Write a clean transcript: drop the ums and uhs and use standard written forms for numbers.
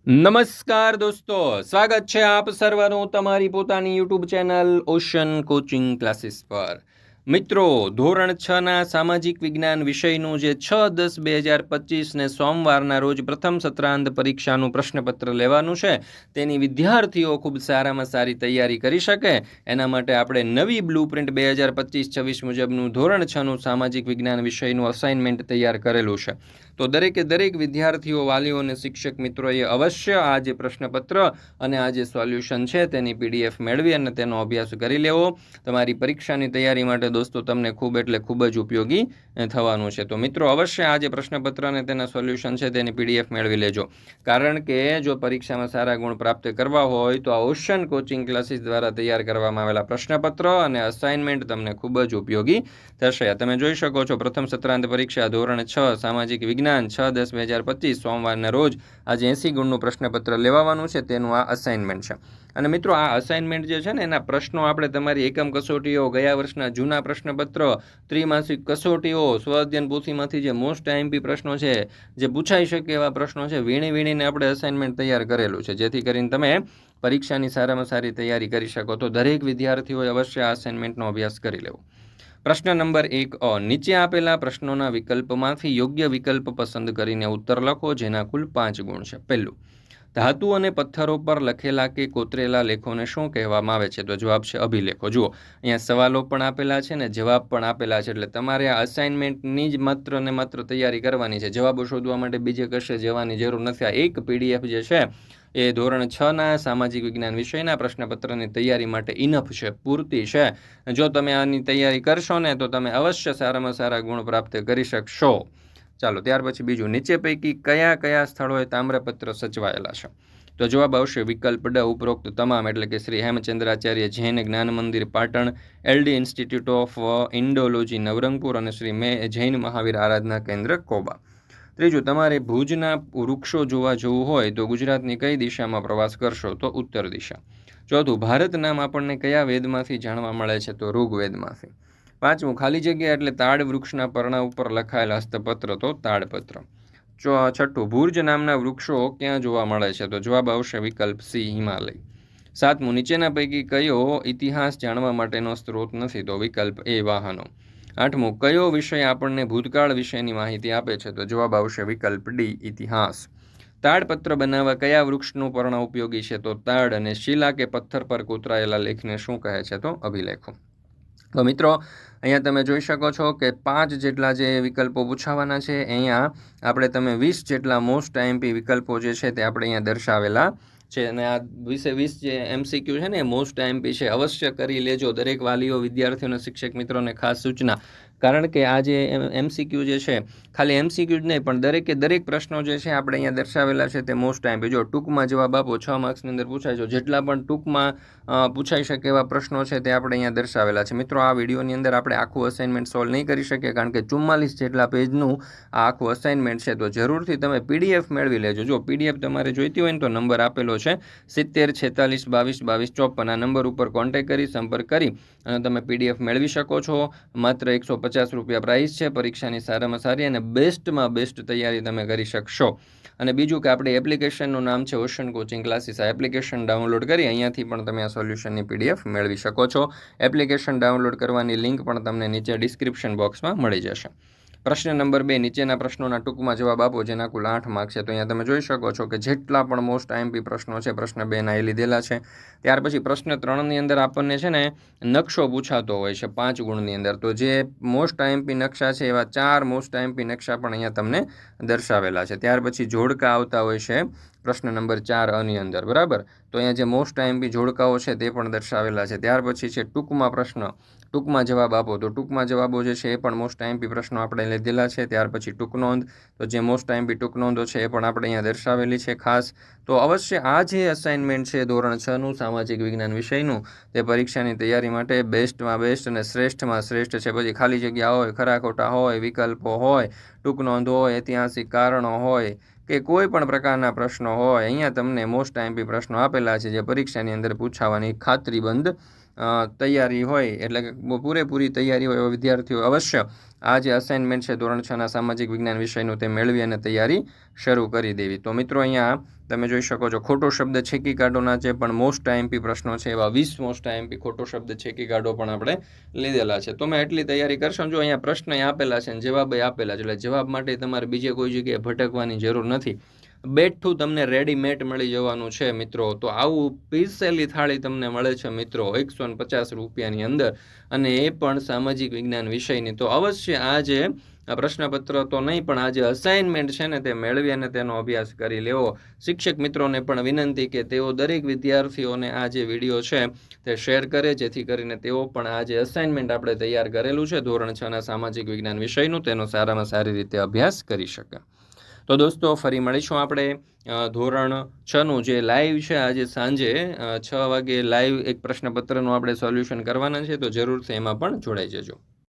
નમસ્કાર દોસ્તો, સ્વાગત છે આપ સર્વનું તમારી પોતાની YouTube channel ocean coaching classes પર. મિત્રો, ધોરણ 6ના સામાજિક વિજ્ઞાન વિષયનું જે 6-10-2025 સોમવારના રોજ પ્રથમ સત્રાંત પરીક્ષાનું પ્રશ્નપત્ર લેવાનું છે, તેની વિદ્યાર્થીઓ ખૂબ સારામાં સારી તૈયારી કરી શકે એના માટે આપણે નવી બ્લુપ્રિન્ટ 2025-26 મુજબનું ધોરણ 6નું સામાજિક વિજ્ઞાન વિષયનું અસાઇનમેન્ટ તૈયાર કરેલું છે. તો દરેક વિદ્યાર્થીઓ, વાલીઓ અને શિક્ષક મિત્રોએ અવશ્ય આ જે પ્રશ્નપત્ર અને આ જે સોલ્યુશન છે તેની પીડીએફ મેળવી અને તેનો અભ્યાસ કરી લેવો. તમારી પરીક્ષાની તૈયારી માટે દોસ્તો તમને ખૂબ જ ઉપયોગી થવાનું છે. તો મિત્રો, અવશ્ય આ જે પ્રશ્નપત્ર અને તેના સોલ્યુશન છે તેની પીડીએફ મેળવી લેજો, કારણ કે જો પરીક્ષામાં સારા ગુણ પ્રાપ્ત કરવા હોય તો આ ઓશન કોચિંગ ક્લાસીસ દ્વારા તૈયાર કરવામાં આવેલા પ્રશ્નપત્ર અને અસાઇનમેન્ટ તમને ખૂબ જ ઉપયોગી થશે. તમે જોઈ શકો છો, પ્રથમ સત્રાંત પરીક્ષા ધોરણ 6 સામાજિક વિજ્ઞાન 6-10-2025 સોમવારના રોજ આજે 80 ગુણનું પ્રશ્નપત્ર લેવાનું છે, તેનું આ અસાઇનમેન્ટ છે. અને મિત્રો, આ અસાઇનમેન્ટ જે છે ને એના પ્રશ્નો આપણે તમારી એકમ કસોટીઓ, ગયા વર્ષના જૂના પ્રશ્નપત્ર, ત્રિમાસિક કસોટીઓ, સ્વઅધ્યયન પોથીમાંથી જે મોસ્ટ આઈએમપી પ્રશ્નો છે, જે પૂછાઈ શકે એવા પ્રશ્નો છે, વીણીને આપણે અસાઇનમેન્ટ તૈયાર કરેલું છે, જેથી કરીને તમે પરીક્ષાની સારામાં સારી તૈયારી કરી શકો. તો દરેક વિદ્યાર્થીઓએ અવશ્ય આ અસાઇનમેન્ટનો અભ્યાસ કરી લેવો. પ્રશ્ન નંબર 1 નીચે આપેલા પ્રશ્નોના વિકલ્પમાંથી યોગ્ય વિકલ્પ પસંદ કરીને ઉત્તર લખો, જેના કુલ 5 ગુણ છે. પહેલું, ધાતુ અને પથ્થરો પર લખેલા કે કોતરેલા લેખોને શું કહેવામાં આવે છે? તો જવાબ છે અભિલેખો. જુઓ, અહીંયા સવાલો પણ આપેલા છે ને જવાબ પણ આપેલા છે, એટલે તમારે આ અસાઇનમેન્ટની જ માત્ર તૈયારી કરવાની છે. જવાબો શોધવા માટે બીજે કશે જવાની જરૂર નથી. આ એક પીડીએફ જે છે એ ધોરણ 6ના સામાજિક વિજ્ઞાન વિષયના પ્રશ્નપત્રની તૈયારી માટે ઇનફ છે, પૂરતી છે. જો તમે આની તૈયારી કરશો ને તો તમે અવશ્ય સારામાં સારા ગુણ પ્રાપ્ત કરી શકશો. ચાલો, ત્યાર પછી બીજું, નીચે પૈકી કયા સ્થળોએ તામ્રપત્ર સચવાયેલા છે? તો જવાબ આવશે વિકલ્પ ડ, ઉપરોક્ત તમામ, એટલે કે Shri Hemchandracharya Jain Gyan Mandir Patan, LD institute of indology Navrangpur અને શ્રી જૈન મહાવીર આરાધના કેન્દ્ર કોબા. ત્રીજું, તમારે ભુજના વૃક્ષો જોવા જવું હોય તો ગુજરાતની કઈ દિશામાં પ્રવાસ કરશો? તો ઉત્તર દિશા. ચોથું, ભારત નામ આપણને કયા વેદમાંથી જાણવા મળે છે? તો ઋગ્વેદમાંથી. પાંચમું, ખાલી જગ્યા એટલે તાડ વૃક્ષના પર્ણ ઉપર લખાયેલ હસ્તપત્ર, તો તાડપત્ર. છઠ્ઠું, ભુર્જ નામના વૃક્ષો ક્યાં જોવા મળે છે? તો જવાબ આવશે વિકલ્પ સી, હિમાલય. સાતમું, નીચેના પૈકી કયો ઇતિહાસ જાણવા માટેનો સ્ત્રોત નથી? તો વિકલ્પ એ, વાહનો. આઠમું, કયો વિષય આપણને ભૂતકાળ વિશેની માહિતી આપે છે? તો જવાબ આવશે વિકલ્પ ડી, ઇતિહાસ. તાડપત્ર બનાવવા કયા વૃક્ષનું પર્ણ ઉપયોગી છે? તો તાડ. અને શિલા કે પથ્થર પર કોતરાયેલા લેખને શું કહે છે? તો અભિલેખો. તો મિત્રો, અહીંયા તમે જોઈ શકો છો કે 5 જેટલા જે વિકલ્પો પૂછાવાના છે, અહીંયા આપણે તમે 20 જેટલા મોસ્ટ આઈએમપી વિકલ્પો જે છે તે આપણે અહીંયા દર્શાવેલા છે. અને આ 20 જે એમસીક્યુ છે ને, મોસ્ટ આઈએમપી છે, અવશ્ય કરી લેજો. દરેક વાલીઓ, વિદ્યાર્થીઓ અને શિક્ષક મિત્રોને ખાસ સૂચના, કારણ કે આ જે એમસીક્યુ જે છે, ખાલી એમસીક્યુ જ નહીં પણ દરેક પ્રશ્નો જે છે આપણે અહીંયા દર્શાવેલા છે તે મોસ્ટ આઈએમપી. જો ટૂંકમાં જવાબ આપો, 6 માર્ક્સની અંદર પૂછાય છે. જેટલા પણ ટૂંકમાં પૂછાઈ શકે એવા પ્રશ્નો છે તે આપણે અહીંયા દર્શાવેલા છે. મિત્રો, આ વિડીયોની અંદર આપણે આખું અસાઇનમેન્ટ સોલ્વ નહીં કરી શકીએ, કારણ કે 44 જેટલા પેજનું આ આખું અસાઇનમેન્ટ છે. તો જરૂરથી તમે પીડીએફ મેળવી લેજો. જો પીડીએફ તમારે જોઈતી હોય ને તો નંબર આપેલો છે 70 46 22 22 54. આ નંબર ઉપર કોન્ટેક્ટ કરી, સંપર્ક કરી અને તમે પીડીએફ મેળવી શકો છો. માત્ર 150 રૂપિયા પ્રાઇસ છે. પરીક્ષાની સારામાં સારી અને બેસ્ટમાં બેસ્ટ તૈયારી તમે કરી શકશો. અને બીજું કે આપણી એપ્લિકેશનનું નામ છે ઓશન કોચિંગ ક્લાસીસ. આ એપ્લિકેશન ડાઉનલોડ કરી અહીંયાથી પણ તમે આ સોલ્યુશનની પીડીએફ મેળવી શકો છો. એપ્લિકેશન ડાઉનલોડ કરવાની લિંક પણ તમને નીચે ડિસ્ક્રિપ્શન બોક્સમાં મળી જશે. પ્રશ્ન નંબર 2, નીચેના પ્રશ્નોના ટૂંકમાં જવાબ આપો, જેના કુલ 8 માર્ક છે. તો અહીંયા તમે જોઈ શકો છો કે જેટલા પણ મોસ્ટ આઈએમપી પ્રશ્નો છે, પ્રશ્ન 2ના એ લીધેલા છે. ત્યાર પછી પ્રશ્ન 3ની અંદર આપણને છે ને નકશો પૂછાતો હોય છે 5 ગુણની અંદર. તો જે મોસ્ટ આઈએમપી નકશા છે એવા 4 મોસ્ટ આઈએમપી નકશા પણ અહીંયા તમને દર્શાવેલા છે. ત્યાર પછી જોડકા આવતા હોય છે પ્રશ્ન નંબર 4 ની અંદર, બરાબર. તો અહીંયા જે મોસ્ટ આઈએમપી જોડકાઓ છે તે પણ દર્શાવેલા છે. ત્યાર પછી છે ટૂંકમાં પ્રશ્ન, ટૂંકમાં જવાબ આપો. તો ટૂંકમાં જવાબો જે છે એ પણ મોસ્ટ આઈએમપી પ્રશ્નો આપણે લીધેલા છે. ત્યાર પછી ટૂંકનોંધ, તો જે મોસ્ટ આઈએમપી ટૂંકનોંધો છે એ પણ આપણે અહીંયા દર્શાવેલી છે ખાસ. તો અવશ્ય આ જે અસાઇનમેન્ટ છે ધોરણ 6નું સામાજિક વિજ્ઞાન વિષયનું, તે પરીક્ષાની તૈયારી માટે બેસ્ટમાં બેસ્ટ અને શ્રેષ્ઠમાં શ્રેષ્ઠ છે. પછી ખાલી જગ્યા હોય, ખરા ખોટા હોય, વિકલ્પો હોય, ટૂંકનોંધ હોય, ઐતિહાસિક કારણો હોય કે કોઈ પણ પ્રકારના પ્રશ્નો હોય, અહીંયા તમને મોસ્ટ આઈએમપી પ્રશ્નો આપેલા છે જે પરીક્ષાની અંદર પૂછાવાની ખાતરીબંધ તૈયારી હોય એટલે કે પૂરેપૂરી તૈયારી હોય એવા વિદ્યાર્થીઓ અવશ્ય આ જે અસાઇનમેન્ટ છે ધોરણ 6ના સામાજિક વિજ્ઞાન વિષયનું તે મેળવી અને તૈયારી શરૂ કરી દેવી. તો મિત્રો અહીંયા તમે જોઈ શકો છો ખોટો શબ્દ છેકી કાઢોના જે પણ મોસ્ટ આઈએમપી પ્રશ્નો છે એવા 20 મોસ્ટ આઈએમપી ખોટો શબ્દ છેકી કાઢો પણ આપણે લીધેલા છે. તો મેં એટલી તૈયારી કરશો. જો અહીંયા પ્રશ્ન આપેલા છે અને જવાબ આપેલા છે એટલે જવાબ માટે તમારે બીજે કોઈ જગ્યાએ ભટકવાની જરૂર નથી. બેઠું તમને રેડીમેડ મળી જવાનું છે મિત્રો. તો આવું પીરસેલી થાળી તમને મળે છે મિત્રો 150 રૂપિયાની અંદર, અને એ પણ સામાજિક વિજ્ઞાન વિષયની. તો અવશ્ય આ જે પ્રશ્નપત્ર તો નહીં પણ આ જે અસાઇનમેન્ટ છે ને તે મેળવી અને તેનો અભ્યાસ કરી લેવો. શિક્ષક મિત્રોને પણ વિનંતી કે તેઓ દરેક વિદ્યાર્થીઓને આ જે વિડીયો છે તે શેર કરે, જેથી કરીને તેઓ પણ આ જે અસાઇનમેન્ટ આપણે તૈયાર કરેલું છે ધોરણ 6ના સામાજિક વિજ્ઞાન વિષયનું તેનો સારામાં સારી રીતે અભ્યાસ કરી શકે. તો દોસ્તો ફરી મળીશું આપણે ધોરણ 6નું જે લાઈવ છે આજે સાંજે 6 વાગે લાઈવ એક પ્રશ્નપત્રનું આપણે સોલ્યુશન કરવાના છે. તો જરૂરથી એમાં પણ જોડાઈ જજો.